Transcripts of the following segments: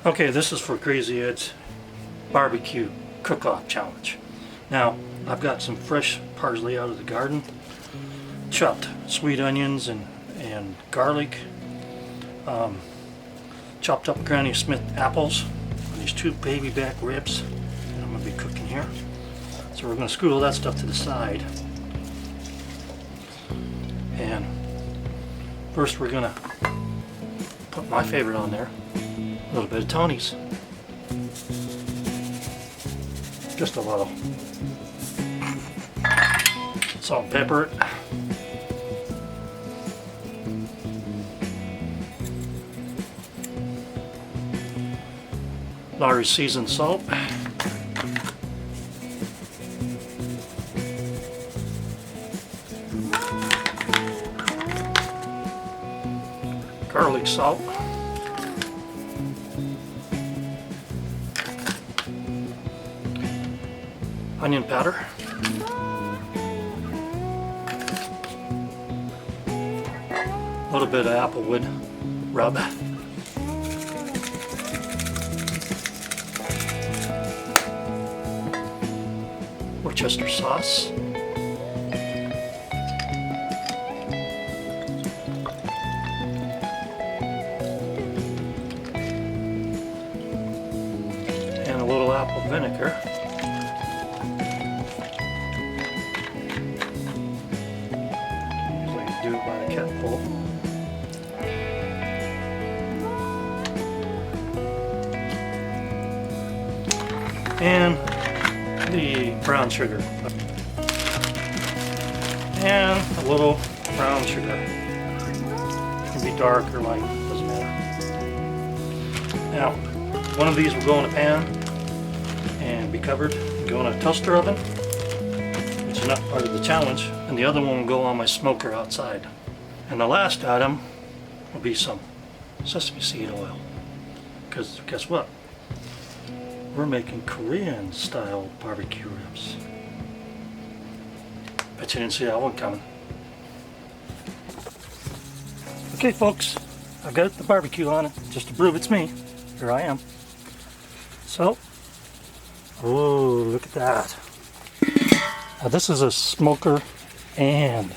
Okay, this is for Crazy Ed's BBQ Cookoff Challenge. Now, I've got some fresh parsley out of the garden, chopped sweet onions and garlic, chopped up Granny Smith apples, and these 2 baby back ribs that I'm going to be cooking here. So we're going to scoot all that stuff to the side. And first we're going to put my favorite on there. A little bit of Tony's. Just a little. Salt and pepper. Lawry's seasoned salt. Garlic salt. Onion powder. A little bit of applewood rub. Worcester sauce. And a little apple vinegar. Do it by the cupful. And the brown sugar. And a little brown sugar. It can be dark or light, doesn't matter. Now, one of these will go in a pan and be covered, go in a toaster oven, which is not part of the challenge, and the other one will go on my smoker outside. And the last item will be some sesame seed oil, because guess what? We're making Korean style barbecue ribs. Bet you didn't see that one coming. Okay folks, I've got the barbecue on it, just to prove it's me. Here I am. So, oh, look at that. Now this is a smoker and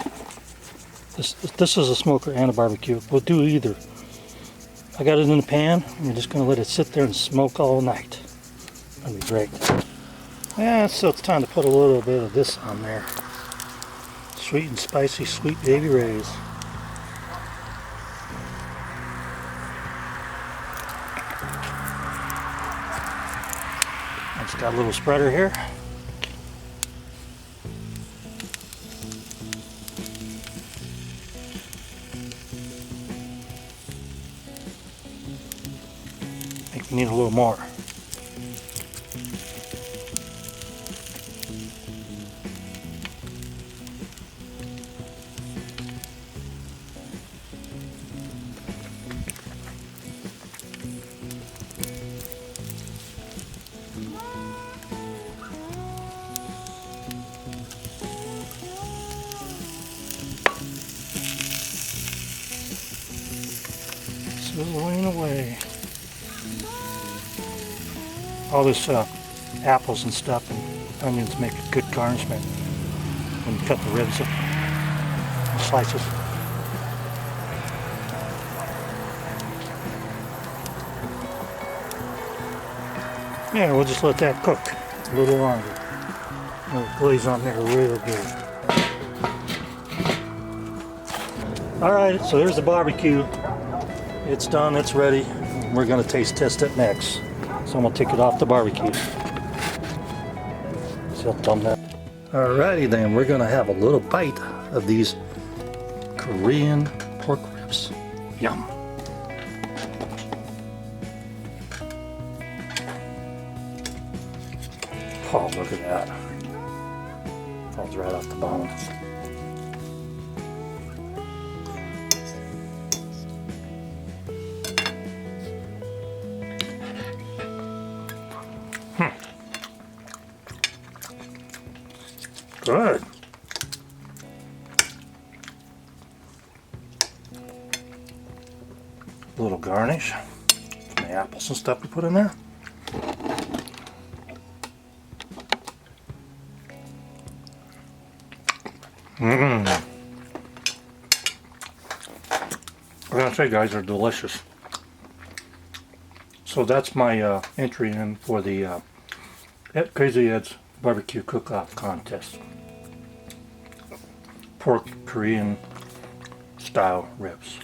this is a smoker and a barbecue. We'll do either. I got it in the pan. I'm just going to let it sit there and smoke all night. That'll be great. Yeah, so it's time to put a little bit of this on there. Sweet and spicy Sweet Baby Ray's. I just got a little spreader here. I think we need a little more. Sizzling away. All this apples and stuff and onions make a good garnishment when you cut the ribs up in slices. Yeah, we'll just let that cook a little longer. It'll glaze on there real good. Alright, so there's the barbecue. It's done, it's ready. We're going to taste test it next. So I'm going to take it off the barbecue. Alrighty then, we're going to have a little bite of these Korean pork ribs. Yum. Oh, look at that. Falls right off the bone. Good. A little garnish, some apples and stuff we put in there. I gotta say, guys, they're delicious. So that's my entry in for the Crazy Ed's BBQ Cookoff contest. Pork Korean style ribs.